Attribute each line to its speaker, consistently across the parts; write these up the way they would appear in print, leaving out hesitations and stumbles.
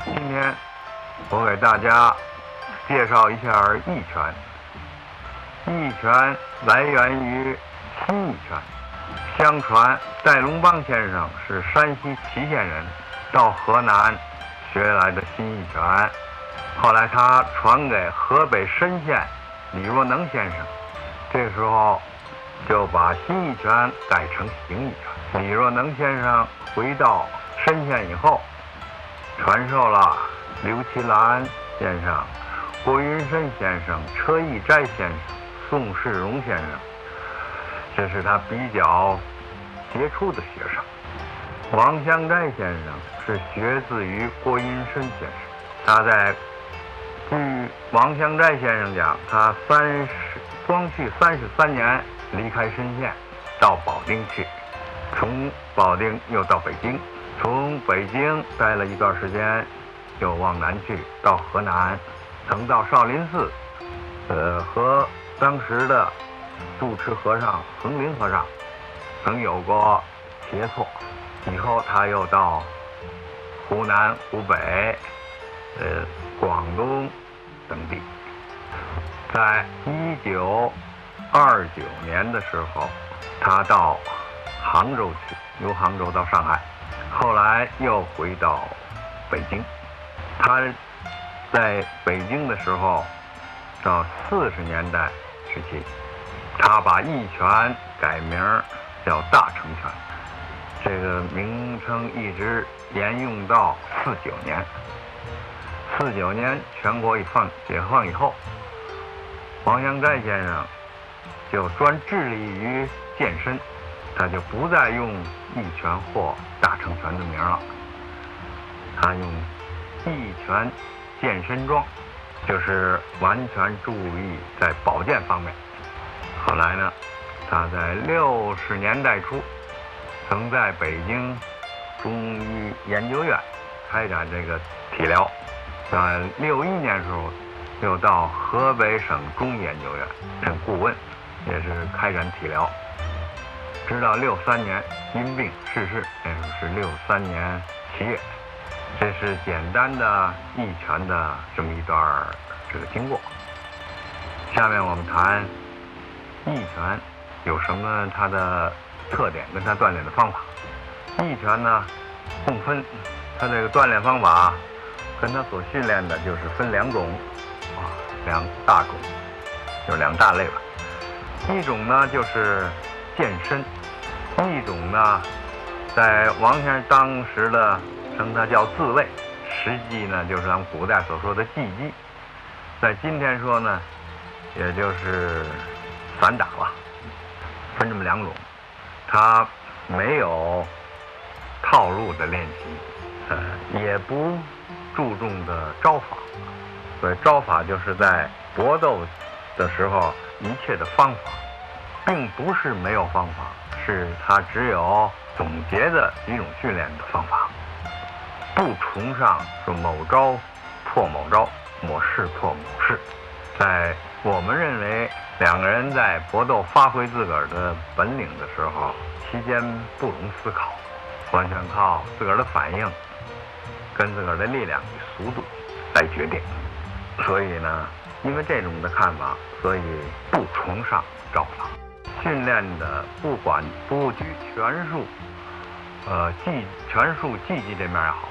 Speaker 1: 今天我给大家介绍一下义拳。义拳来源于新义拳，相传戴龙邦先生是山西祁县人，到河南学来的新义拳，后来他传给河北申县李若能先生，这个时候就把新义拳改成形义拳。李若能先生回到申县以后，传授了刘其兰先生、郭云深先生、车义斋先生、宋世荣先生，这是他比较杰出的学生。王香斋先生是学自于郭云深先生，据王香斋先生讲，他光绪33年离开申县，到保定去，从保定又到北京，从北京待了一段时间，又往南去，到河南，曾到少林寺，和当时的住持和尚恒林和尚曾有过切磋。以后他又到湖南、湖北、广东等地。在1929年的时候，他到杭州去，由杭州到上海，后来又回到北京。他在北京的时候，到40年代时期，他把义拳改名叫大成拳，这个名称一直沿用到49年。49年全国解放以后，王香斋先生就专致力于健身，他就不再用义拳或大成拳的名了，他用义拳健身桩，就是完全注意在保健方面。后来呢，他在60年代初曾在北京中医研究院开展这个体疗，在61年时候又到河北省中医研究院任顾问，也是开展体疗，直到63年因病逝世，也就是63年7月。这是简单的义拳的这么一段这个经过。下面我们谈义拳有什么它的特点跟它锻炼的方法。义拳呢共分，它这个锻炼方法跟它所训练的就是分2种2大种，有2大类吧。一种呢就是健身，一种呢在王先生当时的称它叫自卫，实际呢就是咱们古代所说的技击，在今天说呢也就是散打吧，分这么2种。它没有套路的练习，也不注重的招法，所以招法就是在搏斗的时候一切的方法，并不是没有方法，是它只有总结的几种训练的方法，不崇尚说某招破某招，某式破某式。在我们认为2个人在搏斗发挥自个儿的本领的时候，期间不容思考，完全靠自个儿的反应跟自个儿的力量与速度来决定。所以呢，因为这种的看法，所以不崇尚招法。训练的不举拳术，拳术技击这面也好，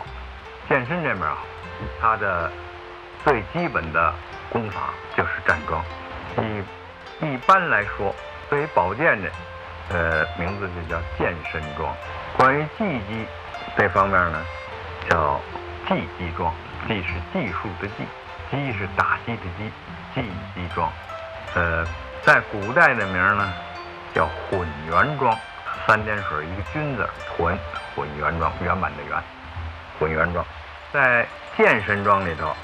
Speaker 1: 健身这面也好，它的最基本的功法就是站桩。一般来说，对于保健的名字就叫健身桩。关于技击这方面呢，叫技击桩。技是技术的技，击是打击的击，技击桩。在古代的名呢叫混元桩，3点水一个均字，混元桩，圆满的圆，混元桩。在健身桩里头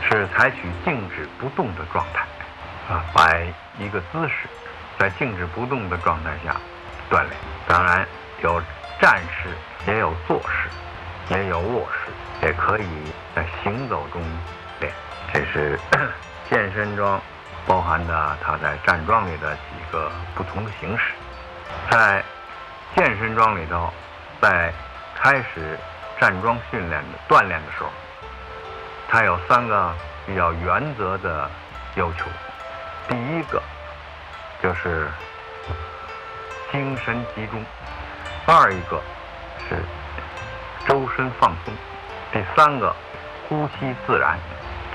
Speaker 1: 是采取静止不动的状态，摆一个姿势，在静止不动的状态下锻炼。当然有站式，也有坐式，也有卧式，也可以在行走中练。这是健身桩包含的它在站桩里的几个不同的形式。在健身桩里头，在开始站桩训练的锻炼的时候，它有3个比较原则的要求。第一个就是精神集中，二一个是周身放松，第3个呼吸自然。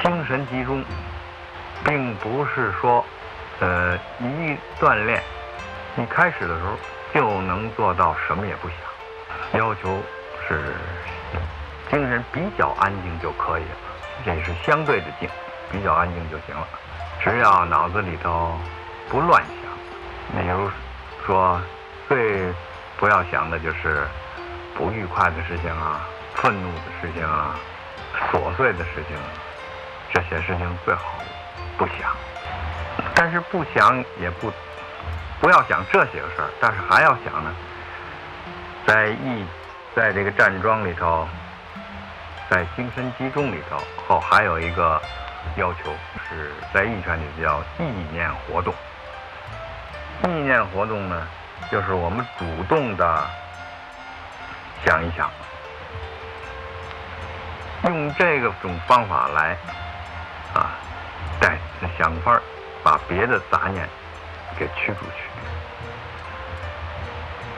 Speaker 1: 精神集中并不是说一锻炼一开始的时候就能做到什么也不想，要求是精神比较安静就可以了，这是相对的静，比较安静就行了。只要脑子里头不乱想，比如说最不要想的就是不愉快的事情啊，愤怒的事情啊，琐碎的事情，这些事情最好不想。但是不想也不要想这些个事儿，但是还要想呢，在这个站桩里头，在精神集中里头还有一个要求是在意拳里叫意念活动。意念活动呢，就是我们主动的想一想，用这种方法来再想法把别的杂念给驱出去。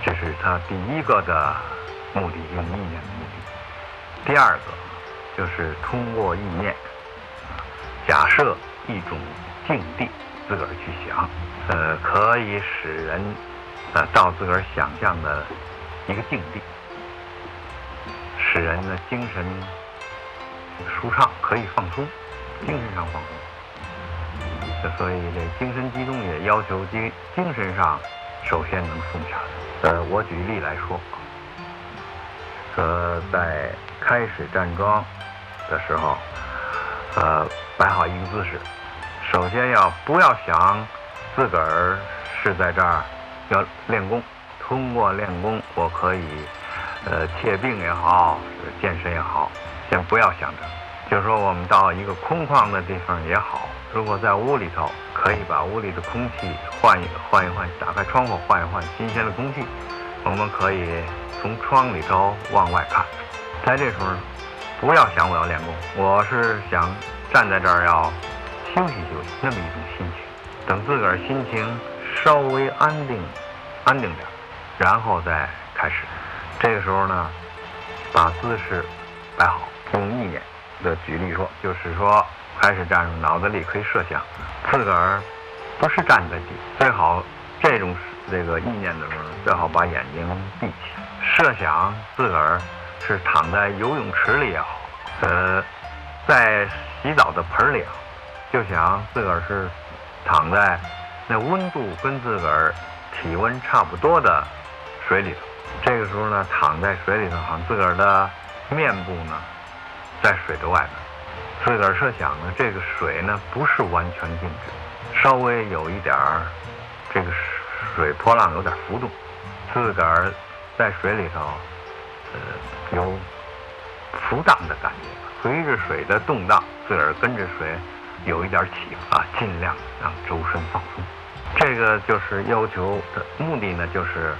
Speaker 1: 这是他第一个的目的，用意念的目的。第二个就是通过意念假设一种境地，自个儿去想，可以使人到自个儿想象的一个境地，使人的精神舒畅，可以放松，精神上放松。所以这精神集中也要求精神上首先能松下来。我举例来说，在开始站桩的时候，摆好一个姿势，首先不要想自个儿是在这儿要练功，通过练功我可以切病也好，健身也好，先不要想着。就是说我们到一个空旷的地方也好，如果在屋里头，可以把屋里的空气换一换，打开窗户换一换新鲜的空气。我们可以从窗里头往外看，在这时候不要想我要练功，我是想站在这儿要休息休息，那么一种心情。等自个儿心情稍微安定点，然后再开始。这个时候呢，把姿势摆好，用意念的举例说，就是说开始站上，脑子里可以设想自个儿不是站在地，最好这种这个意念的时候，最好把眼睛闭起，设想自个儿是躺在游泳池里也好，在洗澡的盆里也好，就想自个儿是躺在那温度跟自个儿体温差不多的水里头。这个时候呢，躺在水里头，好像自个儿的面部呢在水的外面，自个儿设想呢，这个水呢不是完全静止，稍微有一点儿这个水波浪有点浮动，自个儿在水里头有浮荡的感觉，随着水的动荡，自个儿跟着水有一点起伏尽量让周身放松。这个就是要求的目的呢，就是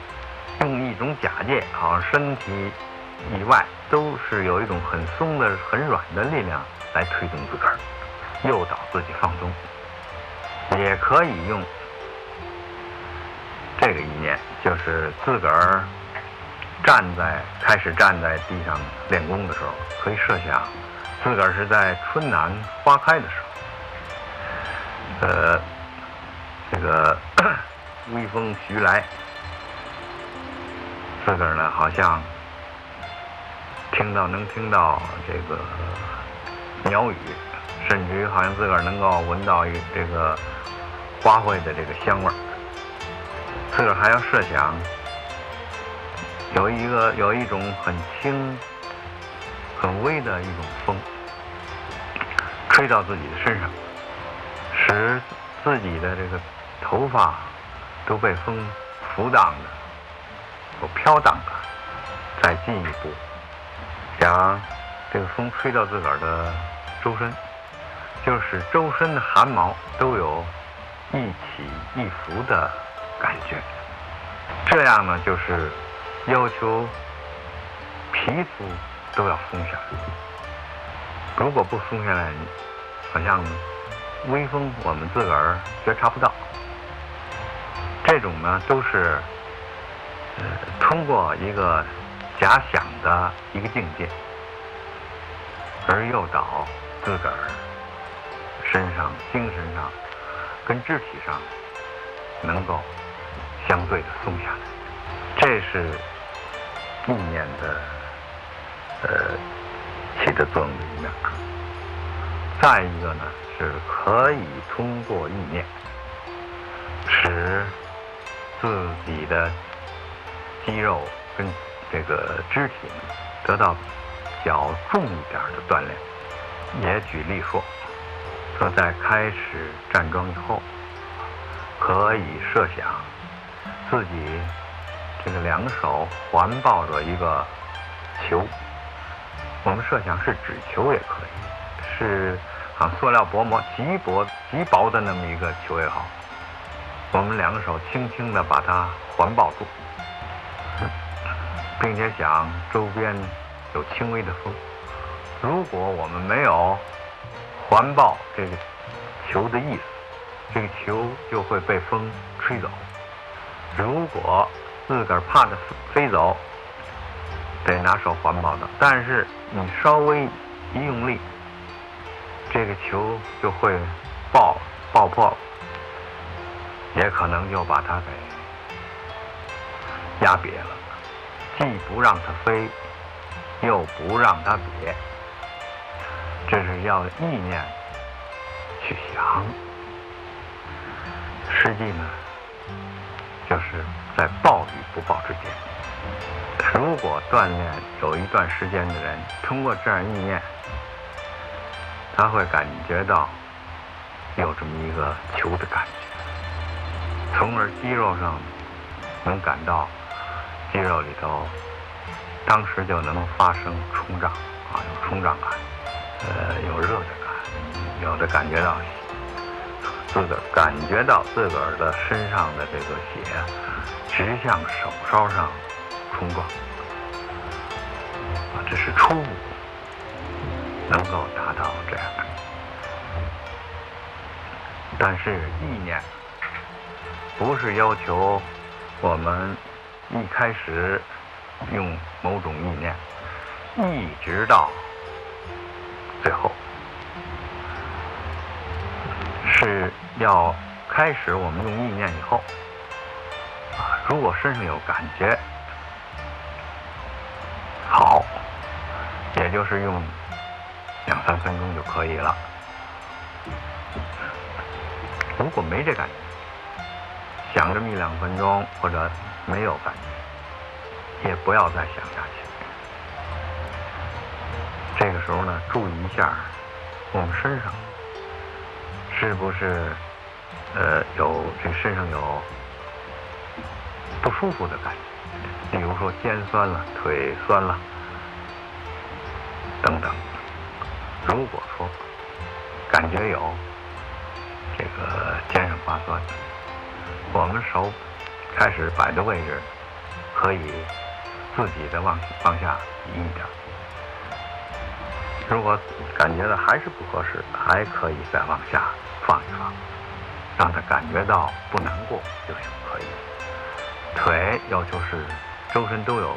Speaker 1: 用一种假借，好像身体以外都是有一种很松的、很软的力量来推动自个儿，诱导自己放松。也可以用这个意念，就是自个儿开始站在地上练功的时候，可以设想自个儿是在春暖花开的时候，这个微风徐来，自个儿呢好像能听到这个鸟语，甚至于好像自个儿能够闻到这个花卉的这个香味儿。自个儿还要设想有一种很轻很微的一种风吹到自己的身上，使自己的这个头发都被风浮荡的有飘荡感。再进一步想这个风吹到自个儿的周身，就使周身的汗毛都有一起一伏的感觉。这样呢，就是要求皮肤都要松下来，如果不松下来，好像微风我们自个儿觉察不到。这种呢，都是通过一个假想的一个境界，而诱导自个儿身上、精神上跟肢体上能够相对的松下来。这是意念的起的作用的一面。再一个呢，是可以通过意念使自己的肌肉跟这个肢体呢得到较重一点的锻炼。也举例说，在开始站桩以后，可以设想自己这个两手环抱着一个球，我们设想是纸球也可以，是塑料薄膜极薄的那么一个球也好，我们两个手轻轻地把它环抱住，并且想周边有轻微的风。如果我们没有环抱这个球的意思，这个球就会被风吹走。如果自个儿怕着飞走，得拿手环抱它，但是你稍微一用力，这个球就会爆破，也可能就把它给压瘪了，既不让它飞，又不让它瘪。这是要意念去想，实际呢，就是在抱与不抱之间。如果锻炼有一段时间的人，通过这样意念，他会感觉到有这么一个球的感觉，从而肌肉上能感到肌肉里头当时就能发生冲胀有冲胀感，有热的感，有的感觉到自个儿的身上的这个血直向手梢上冲撞，这是初步能够达到这样。但是意念不是要求我们一开始用某种意念一直到最后，是要开始我们用意念以后如果身上有感觉好，也就是用2-3分钟就可以了。如果没这感觉，想这么1-2分钟，或者没有感觉，也不要再想下去。这个时候呢，注意一下我们身上是不是身上有不舒服的感觉，比如说肩酸了、腿酸了等等。如果说感觉有这个肩上发酸，我们手开始摆的位置可以自己的往下移一点。如果感觉到还是不合适，还可以再往下放一放，让他感觉到不难过就行，可以。腿要求是周身都有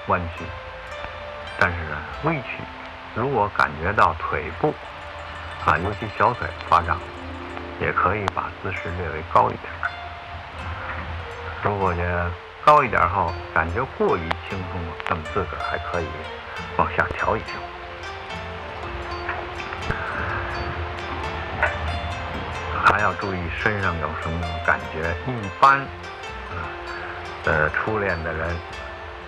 Speaker 1: 弯曲，但是呢微曲。如果感觉到腿部尤其小腿发胀，也可以把姿势略微高一点。如果高一点后感觉过于轻松了，那么自个儿还可以往下调一调。还要注意身上有什么感觉。一般初练的人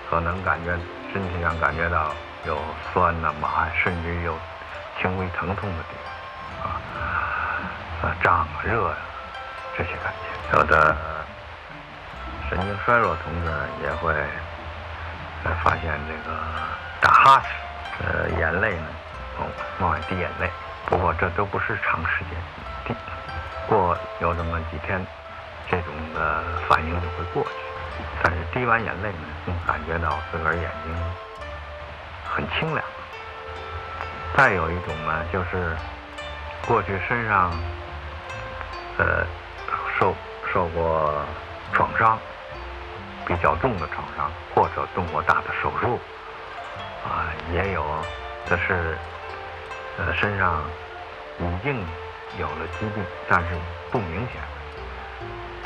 Speaker 1: 可能感觉身体上感觉到有酸麻，甚至有轻微疼痛的地方胀热这些感觉。有的神经衰弱同志也会发现这个打哈欠，眼泪呢往外滴眼泪。不过这都不是长时间，过有这么几天，这种的反应就会过去。但是滴完眼泪呢，能感觉到自个儿眼睛很清凉，再有一种呢，就是过去身上受过创伤，比较重的创伤，或者动过大的手术也有的是身上已经有了疾病，但是不明显，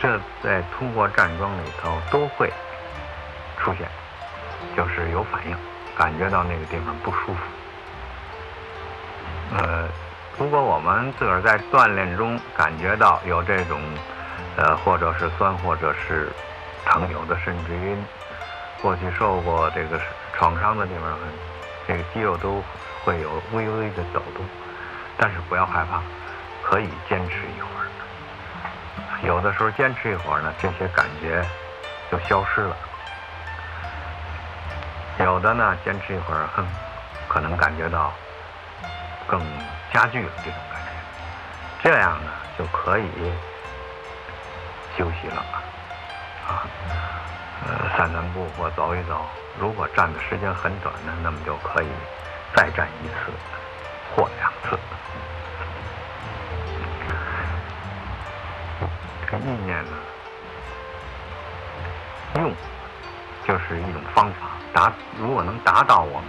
Speaker 1: 这在通过站桩里头都会出现，就是有反应，感觉到那个地方不舒服。如果我们自个儿在锻炼中感觉到有这种或者是酸或者是疼，有的甚至于过去受过这个创伤的地方，这个肌肉都会有微微的抖动，但是不要害怕，可以坚持一会儿。有的时候坚持一会儿呢，这些感觉就消失了；有的呢，坚持一会儿，可能感觉到更加剧了这种感觉，这样呢就可以休息了散散步或走一走。如果站的时间很短呢，那么就可以再站1次或2次。这个意念呢，用就是一种方法，如果能达到我们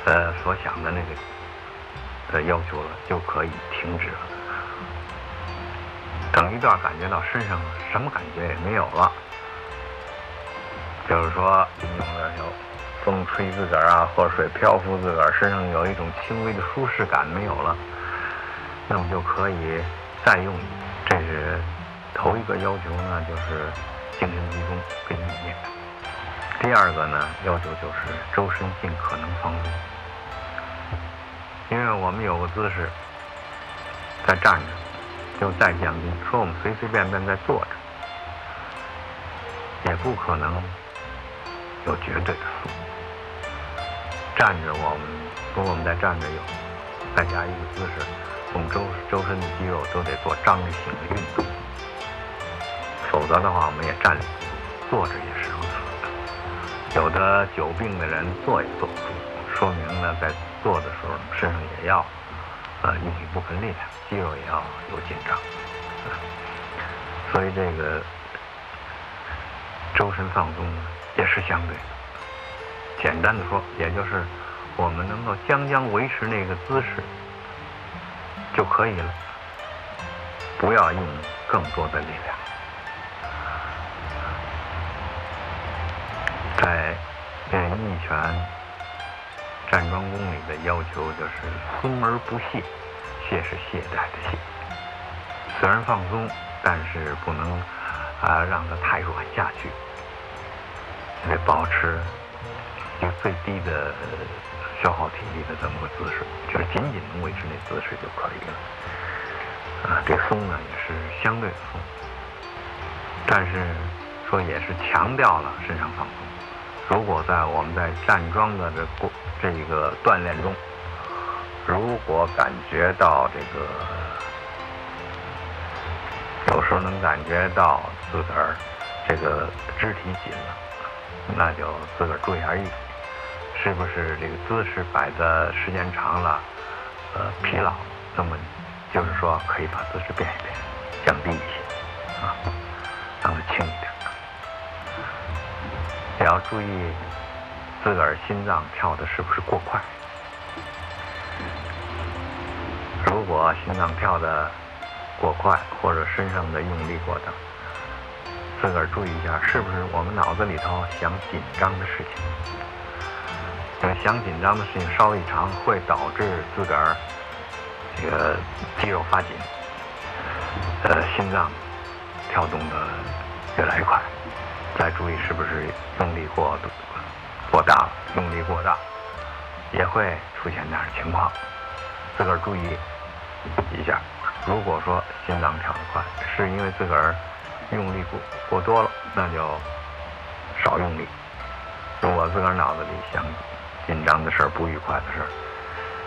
Speaker 1: 的所想的那个要求了，就可以停止了。等一段感觉到身上什么感觉也没有了，就是说用的有风吹自个儿或水漂浮自个儿，身上有一种轻微的舒适感没有了，那么就可以再用。这是头一个要求呢，就是精神集中跟意念。第二个呢，要求就是周身尽可能放松，因为我们有个姿势在站着，就在讲究说我们随随便便在坐着，也不可能有绝对的松。站着如果我们在站着有再加一个姿势，我们周身的肌肉都得做张力性的运动，否则的话我们也站立不住，坐着也是如此。有的久病的人坐也坐不住，说明呢在坐的时候身上也要一体部分力量，肌肉也要有紧张。所以这个周身放松呢也是相对的。简单的说，也就是我们能够将维持那个姿势就可以了，不要用更多的力量。在一拳站桩功里的要求就是松而不懈，懈是懈怠的懈。虽然放松，但是不能让它太软下去，得保持一个最低的消耗体力的这么个姿势，就是仅仅能维持那姿势就可以了。这松呢也是相对的松，但是说也是强调了身上放松。如果我们在站桩的这个锻炼中，如果感觉到有时候能感觉到自个儿这个肢体紧了，那就自个儿注意下意，是不是这个姿势摆的时间长了疲劳，那么就是说可以把姿势变一变，降低一些让它轻一点。也要注意自个儿心脏跳的是不是过快，如果心脏跳的过快，或者身上的用力过大，自个儿注意一下，是不是我们脑子里头想紧张的事情。因为想紧张的事情稍微一长，会导致自个儿这个肌肉发紧，心脏跳动的越来越快。再注意是不是用力过大了，用力过大也会出现这样的情况，自个儿注意一下。如果说心脏跳得快，是因为自个儿用力过多了，那就少用力。如果自个儿脑子里想紧张的事儿、不愉快的事儿，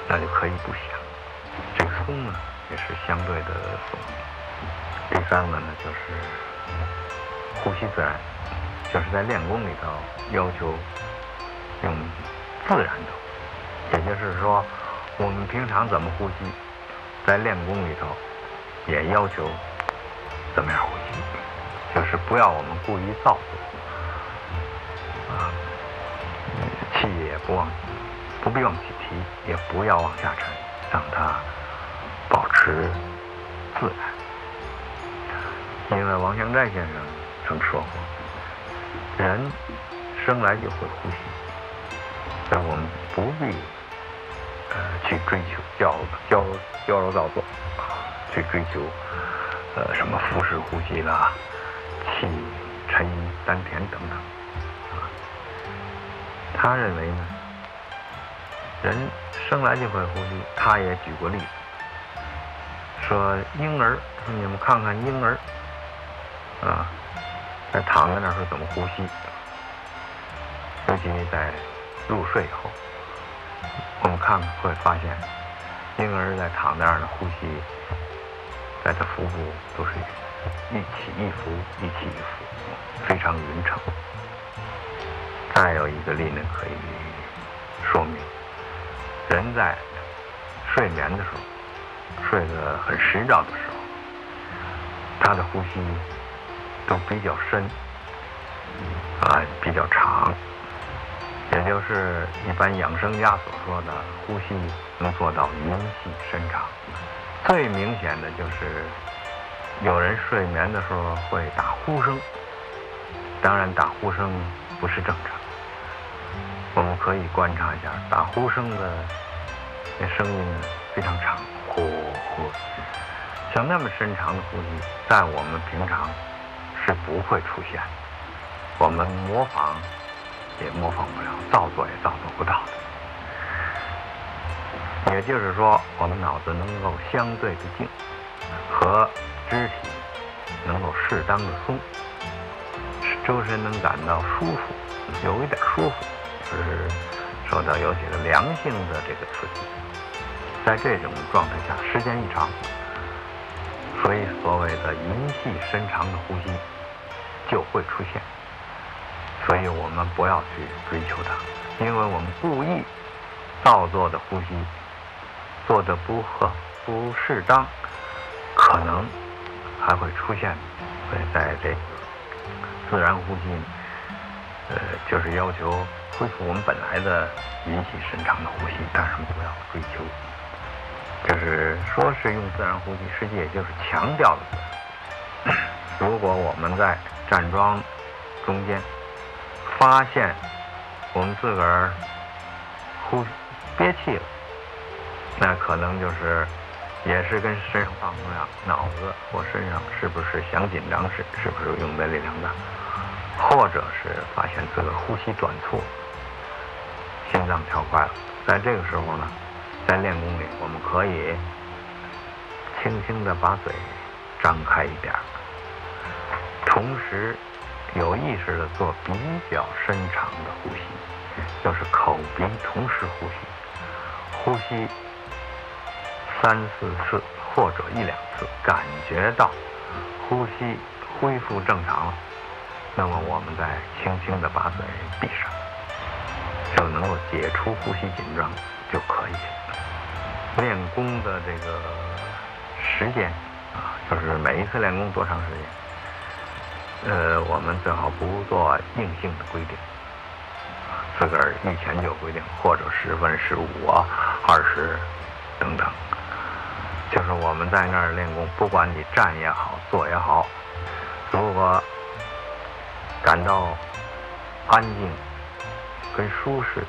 Speaker 1: 那就可以不想。这个松呢，也是相对的松。第三个呢，就是呼吸自然，就是在练功里头要求用自然的，也就是说，我们平常怎么呼吸，在练功里头也要求怎么样呼吸，就是不要我们故意造作啊，气也不必往起提，也不要往下沉，让它保持自然。因为王香斋先生曾说过，人生来就会呼吸，但我们不必去追求矫揉造作，去追求什么腹式呼吸啦、气沉丹田等等。他认为呢，人生来就会呼吸。他也举过例子，说婴儿，你们看看婴儿啊，在躺在那儿是怎么呼吸，尤其在入睡以后，我们看会发现，婴儿在躺在那儿的呼吸，在他腹部都是一起一伏，一起一伏，非常匀称。再有一个例呢，可以说明，人在睡眠的时候，睡得很实着的时候，他的呼吸都比较深比较长，也就是一般养生家所说的呼吸能做到匀细深长。最明显的就是有人睡眠的时候会打呼声，当然打呼声不是正常，我们可以观察一下打呼声的那声音呢，非常长，呼呼，像那么深长的呼吸，在我们平常是不会出现的，我们模仿也模仿不了，造作也造作不到的。也就是说，我们脑子能够相对的静，和肢体能够适当的松，使周身能感到舒服，有一点舒服，是受到有几个良性的这个刺激。在这种状态下，时间一长，所以所谓的匀细深长的呼吸就会出现。所以我们不要去追求它，因为我们故意造作的呼吸做得不适当，可能还会出现。所以在这个自然呼吸就是要求恢复我们本来的匀细深长的呼吸，但是不要追求，就是说是用自然呼吸，实际也就是强调了自然。如果我们在站桩中间发现我们自个儿憋气了，那可能就是也是跟身上放松一样，脑子或身上是不是想紧张时，是不是用的力量大，或者是发现自个儿呼吸短促，心脏跳快了。在这个时候呢，在练功里我们可以轻轻地把嘴张开一点，同时有意识地做比较深长的呼吸，就是口鼻同时呼吸，呼吸3-4次或者1-2次，感觉到呼吸恢复正常了，那么我们再轻轻地把嘴闭上，就能够解除呼吸紧张就可以了。练功的这个时间就是每一次练功多长时间，我们最好不做硬性的规定，自个儿以前就规定，或者10分、15、20等等。就是我们在那儿练功，不管你站也好，坐也好，如果感到安静跟舒适，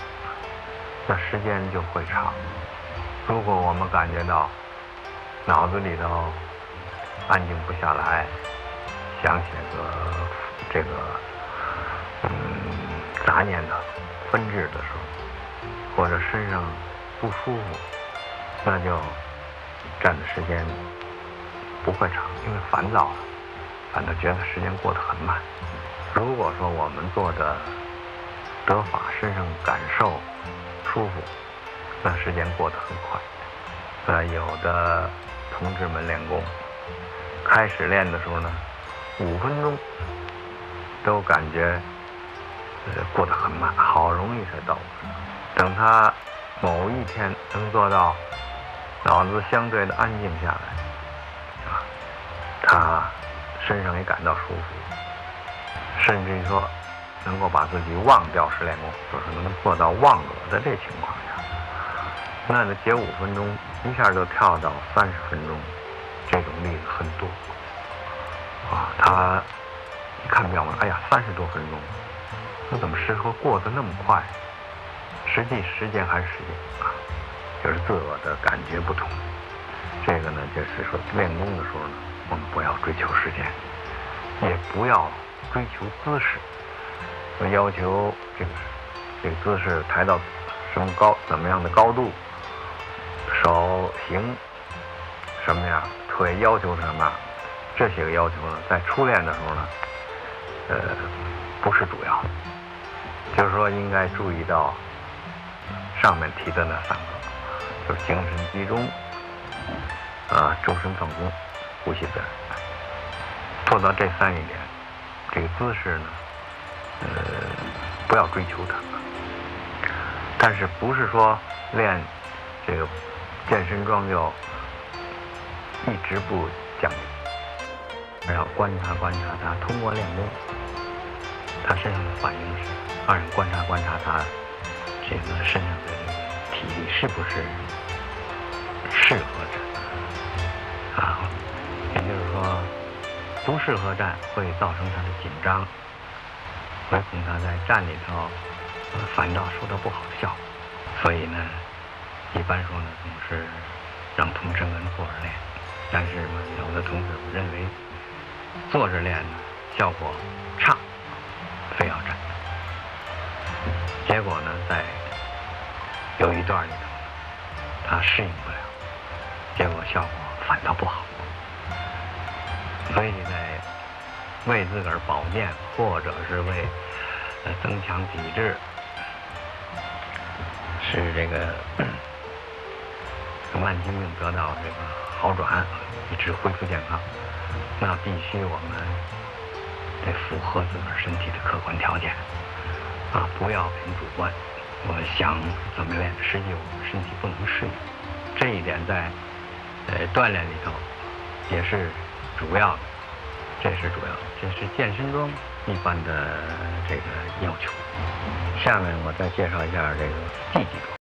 Speaker 1: 那时间就会长。如果我们感觉到脑子里头安静不下来，想起这个杂念的纷至的时候，或者身上不舒服，那就站的时间不会长，因为烦躁了，反正觉得时间过得很慢。如果说我们做的得法，身上感受舒服，那时间过得很快。有的同志们练功，开始练的时候呢，5分钟都感觉过得很慢，好容易才到5分钟。等他某一天能做到脑子相对的安静下来，他身上也感到舒服，甚至于说能够把自己忘掉十练功，就是能做到忘我的这情况下，那解5分钟一下就跳到30分钟，这种例子很多他一看表嘛，哎呀，30多分钟，那怎么时候过得那么快？实际时间还是时间就是自我的感觉不同。这个呢，就是说练功的时候呢，我们不要追求时间，也不要追求姿势，要求这个姿势抬到什么高，怎么样的高度，手型什么样，腿要求什么，这些个要求呢，在初练的时候呢，不是主要的，就是说应该注意到上面提的那3个，就是精神集中，周身放松，呼吸自然。做到这3点，这个姿势呢，不要追求它，但是不是说练这个健身桩就一直不讲究，而要观察他，通过练功，他身上的反应是，让人观察他这个身上的这个体力是不是适合站也就是说不适合站会造成他的紧张，会恐他在站里头反倒收到不好的效果。所以呢，一般说呢，总是让同志们坐着练，但是呢，有的同志认为坐着练呢效果差，非要站。结果呢，在有一段里头，他适应不了，结果效果反倒不好。所以在为自个儿保健，或者是为增强体质，使这个慢性病得到这个好转，一直恢复健康，那必须我们得符合自个儿身体的客观条件不要凭主观。我想怎么练，实际我们身体不能适应，这一点在锻炼里头也是主要的，这是主要的，这是健身桩一般的这个要求。下面我再介绍一下这个竞技桩。